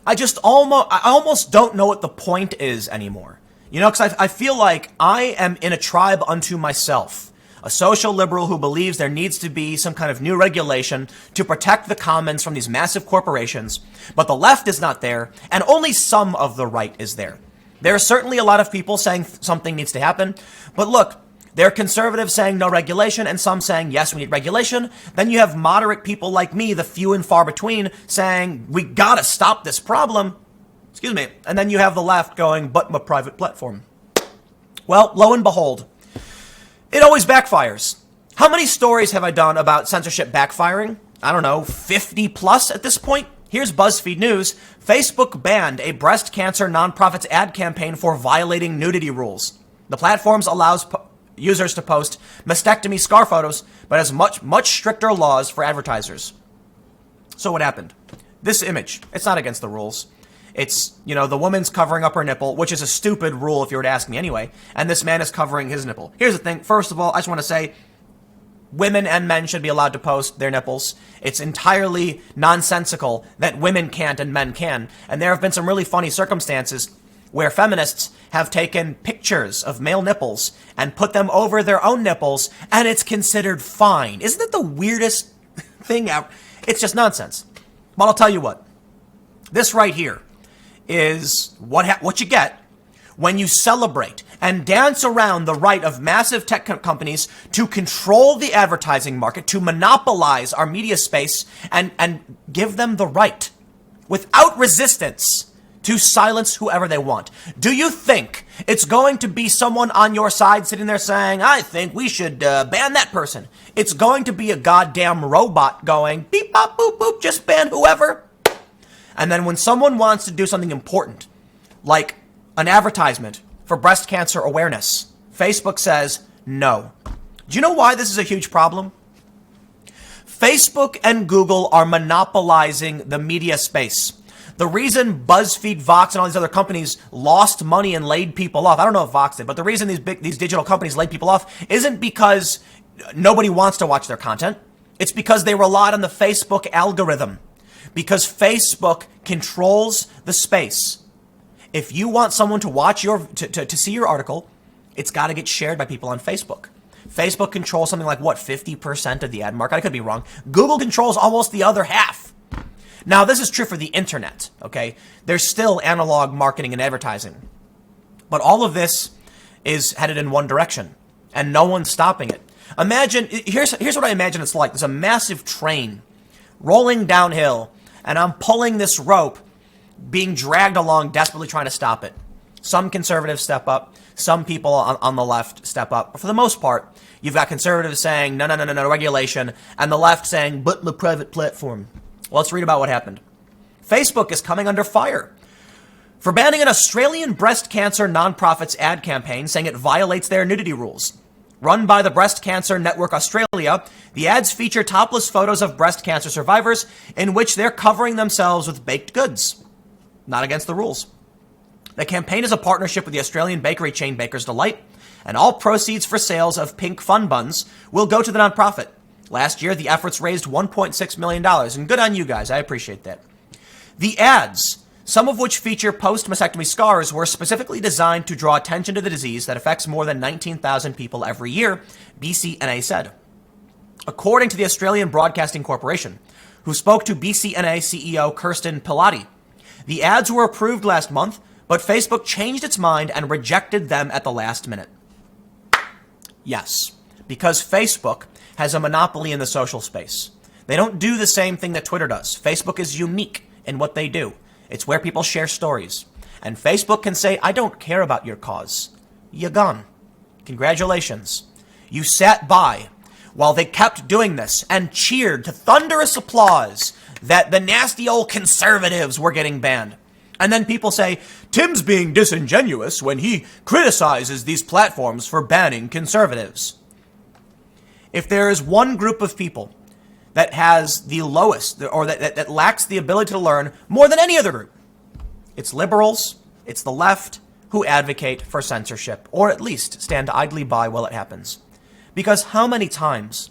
I almost don't know what the point is anymore. You know, because I feel like I am in a tribe unto myself. A social liberal who believes there needs to be some kind of new regulation to protect the commons from these massive corporations. But the left is not there, and only some of the right is there. There are certainly a lot of people saying something needs to happen. But look, there are conservatives saying no regulation, and some saying, yes, we need regulation. Then you have moderate people like me, the few and far between, saying, we gotta stop this problem. Excuse me. And then you have the left going, but my private platform. Well, lo and behold, it always backfires. How many stories have I done about censorship backfiring? I don't know, 50 plus at this point? Here's BuzzFeed News. Facebook banned a breast cancer nonprofit's ad campaign for violating nudity rules. The platform allows users to post mastectomy scar photos, but has much stricter laws for advertisers. So what happened? This image, it's not against the rules. It's, you know, the woman's covering up her nipple, which is a stupid rule if you were to ask me anyway, and this man is covering his nipple. Here's the thing. First of all, I just want to say women and men should be allowed to post their nipples. It's entirely nonsensical that women can't and men can. And there have been some really funny circumstances where feminists have taken pictures of male nipples and put them over their own nipples, and it's considered fine. Isn't that the weirdest thing ever? It's just nonsense. But I'll tell you what. This right here is what you get when you celebrate and dance around the right of massive tech companies to control the advertising market, to monopolize our media space, and give them the right, without resistance, to silence whoever they want. Do you think it's going to be someone on your side sitting there saying, I think we should ban that person? It's going to be a goddamn robot going, beep, bop, boop, boop, just ban whoever. And then when someone wants to do something important, like an advertisement for breast cancer awareness, Facebook says no. Do you know why this is a huge problem? Facebook and Google are monopolizing the media space. The reason BuzzFeed, Vox, and all these other companies lost money and laid people off, I don't know if Vox did, but the reason these digital companies laid people off isn't because nobody wants to watch their content. It's because they relied on the Facebook algorithm. Because Facebook controls the space. If you want someone to watch to see your article, it's got to get shared by people on Facebook. Facebook controls something like, 50% of the ad market? I could be wrong. Google controls almost the other half. Now, this is true for the internet, okay? There's still analog marketing and advertising. But all of this is headed in one direction, and no one's stopping it. Imagine, here's what I imagine it's like. There's a massive train rolling downhill, and I'm pulling this rope, being dragged along, desperately trying to stop it. Some conservatives step up. Some people on the left step up. But for the most part, you've got conservatives saying, no, regulation, and the left saying, but the private platform. Well, let's read about what happened. Facebook is coming under fire for banning an Australian breast cancer nonprofit's ad campaign, saying it violates their nudity rules. Run by the Breast Cancer Network Australia, the ads feature topless photos of breast cancer survivors in which they're covering themselves with baked goods. Not against the rules. The campaign is a partnership with the Australian bakery chain Baker's Delight, and all proceeds for sales of pink fun buns will go to the nonprofit. Last year, the efforts raised $1.6 million, and good on you guys. I appreciate that. The ads, some of which feature post-mastectomy scars, were specifically designed to draw attention to the disease that affects more than 19,000 people every year, BCNA said. According to the Australian Broadcasting Corporation, who spoke to BCNA CEO Kirsten Pilati, the ads were approved last month, but Facebook changed its mind and rejected them at the last minute. Yes, because Facebook has a monopoly in the social space. They don't do the same thing that Twitter does. Facebook is unique in what they do. It's where people share stories. And Facebook can say, I don't care about your cause. You're gone. Congratulations. You sat by while they kept doing this and cheered to thunderous applause that the nasty old conservatives were getting banned. And then people say, Tim's being disingenuous when he criticizes these platforms for banning conservatives. If there is one group of people that has the lowest, or that lacks the ability to learn more than any other group, it's liberals, it's the left, who advocate for censorship, or at least stand idly by while it happens. Because how many times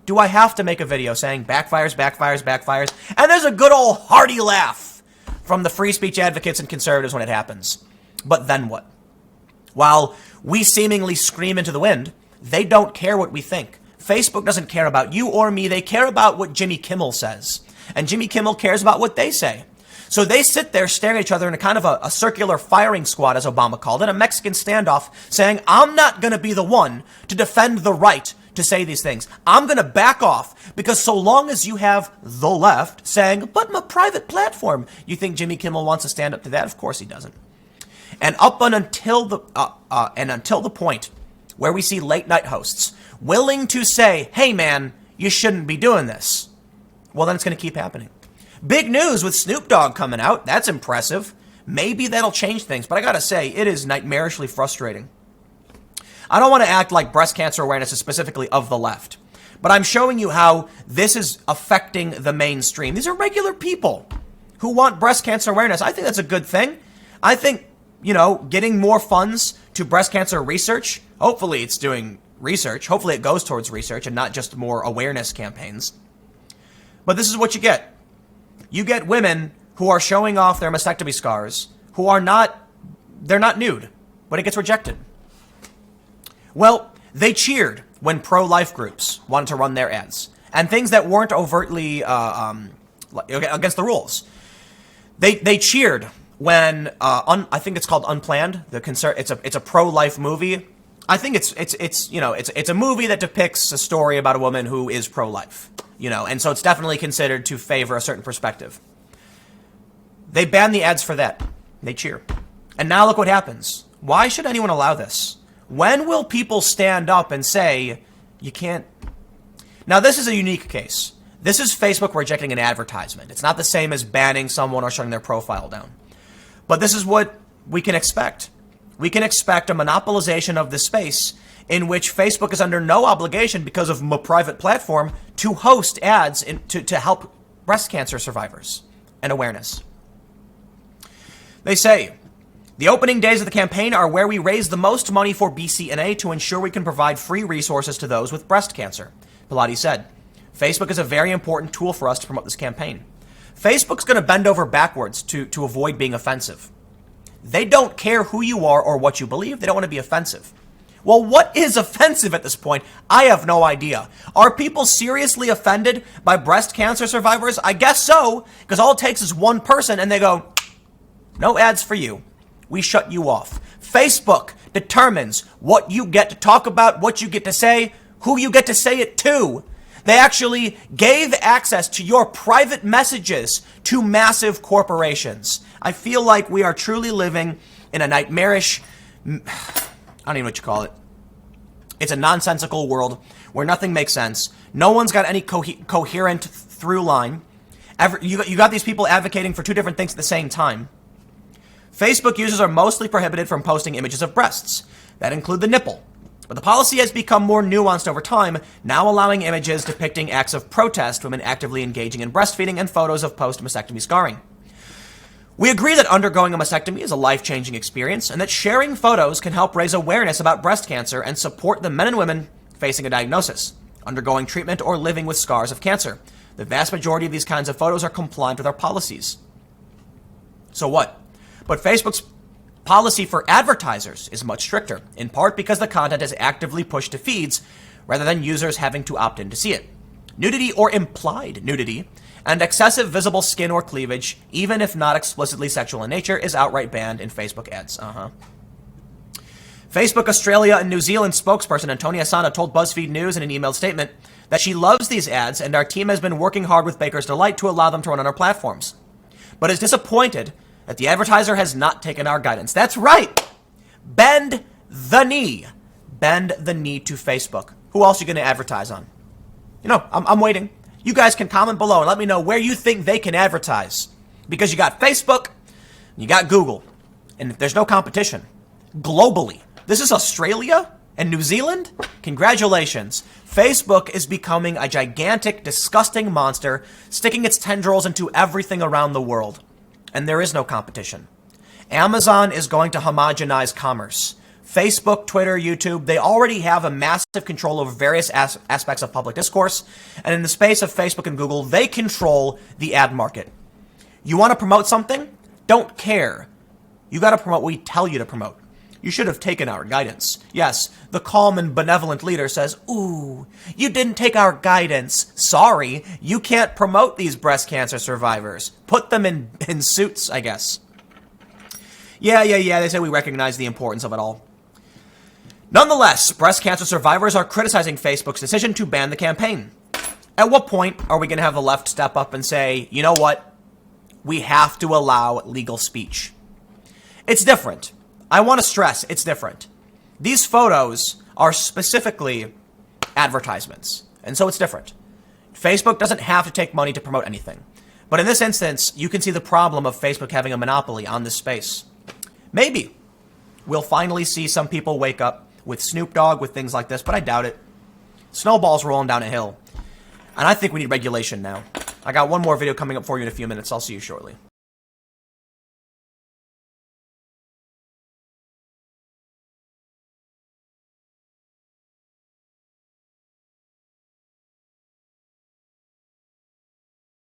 do I have to make a video saying backfires, backfires, backfires? And there's a good old hearty laugh from the free speech advocates and conservatives when it happens. But then what? While we seemingly scream into the wind, they don't care what we think. Facebook doesn't care about you or me. They care about what Jimmy Kimmel says. And Jimmy Kimmel cares about what they say. So they sit there staring at each other in a kind of a circular firing squad, as Obama called it, a Mexican standoff, saying, I'm not going to be the one to defend the right to say these things. I'm going to back off, because so long as you have the left saying, but my private platform, you think Jimmy Kimmel wants to stand up to that? Of course he doesn't. And until the point where we see late night hosts willing to say, hey man, you shouldn't be doing this, well, then it's going to keep happening. Big news with Snoop Dogg coming out. That's impressive. Maybe that'll change things, but I gotta say, it is nightmarishly frustrating. I don't want to act like breast cancer awareness is specifically of the left, but I'm showing you how this is affecting the mainstream. These are regular people who want breast cancer awareness. I think that's a good thing. I think, getting more funds to breast cancer research, hopefully it's doing research. Hopefully it goes towards research and not just more awareness campaigns. But this is what you get. You get women who are showing off their mastectomy scars, who are they're not nude, but it gets rejected. Well, they cheered when pro-life groups wanted to run their ads, and things that weren't overtly against the rules. They cheered when I think it's called Unplanned. It's a pro-life movie. I think it's a movie that depicts a story about a woman who is pro-life, and so it's definitely considered to favor a certain perspective. They ban the ads for that. They cheer. And now look what happens. Why should anyone allow this? When will people stand up and say, you can't? Now, this is a unique case. This is Facebook rejecting an advertisement. It's not the same as banning someone or shutting their profile down. But this is what we can expect. We can expect a monopolization of this space in which Facebook is under no obligation, because of my private platform, to host ads to help breast cancer survivors and awareness. They say, the opening days of the campaign are where we raise the most money for BCNA to ensure we can provide free resources to those with breast cancer, Pilati said. Facebook is a very important tool for us to promote this campaign. Facebook's going to bend over backwards to avoid being offensive. They don't care who you are or what you believe. They don't want to be offensive. Well, what is offensive at this point? I have no idea. Are people seriously offended by breast cancer survivors? I guess so, because all it takes is one person and they go, no ads for you. We shut you off. Facebook determines what you get to talk about, what you get to say, who you get to say it to. They actually gave access to your private messages to massive corporations. I feel like we are truly living in a nightmarish, I don't even know what you call it. It's a nonsensical world where nothing makes sense. No one's got any coherent through line. You got these people advocating for two different things at the same time. Facebook users are mostly prohibited from posting images of breasts that include the nipple. But the policy has become more nuanced over time, now allowing images depicting acts of protest, women actively engaging in breastfeeding, and photos of post-mastectomy scarring. We agree that undergoing a mastectomy is a life-changing experience, and that sharing photos can help raise awareness about breast cancer and support the men and women facing a diagnosis, undergoing treatment, or living with scars of cancer. The vast majority of these kinds of photos are compliant with our policies. So what? But Facebook's policy for advertisers is much stricter, in part because the content is actively pushed to feeds rather than users having to opt in to see it. Nudity or implied nudity and excessive visible skin or cleavage, even if not explicitly sexual in nature, is outright banned in Facebook ads. Facebook Australia and New Zealand spokesperson Antonia Sana told BuzzFeed News in an emailed statement that she loves these ads and our team has been working hard with Baker's Delight to allow them to run on our platforms, but is disappointed that the advertiser has not taken our guidance. That's right. Bend the knee. Bend the knee to Facebook. Who else are you going to advertise on? I'm waiting. You guys can comment below and let me know where you think they can advertise. Because you got Facebook, you got Google, and there's no competition globally. This is Australia and New Zealand. Congratulations. Facebook is becoming a gigantic, disgusting monster, sticking its tendrils into everything around the world. And there is no competition. Amazon is going to homogenize commerce. Facebook, Twitter, YouTube, they already have a massive control over various aspects of public discourse. And in the space of Facebook and Google, they control the ad market. You want to promote something? Don't care. You got to promote what we tell you to promote. You should have taken our guidance. Yes, the calm and benevolent leader says, ooh, you didn't take our guidance. Sorry, you can't promote these breast cancer survivors. Put them in suits, I guess. Yeah, they say we recognize the importance of it all. Nonetheless, breast cancer survivors are criticizing Facebook's decision to ban the campaign. At what point are we going to have the left step up and say, you know what? We have to allow legal speech. It's different. I want to stress it's different. These photos are specifically advertisements, and so it's different. Facebook doesn't have to take money to promote anything. But in this instance, you can see the problem of Facebook having a monopoly on this space. Maybe we'll finally see some people wake up with Snoop Dogg, with things like this, but I doubt it. Snowball's rolling down a hill. And I think we need regulation now. I got one more video coming up for you in a few minutes. I'll see you shortly.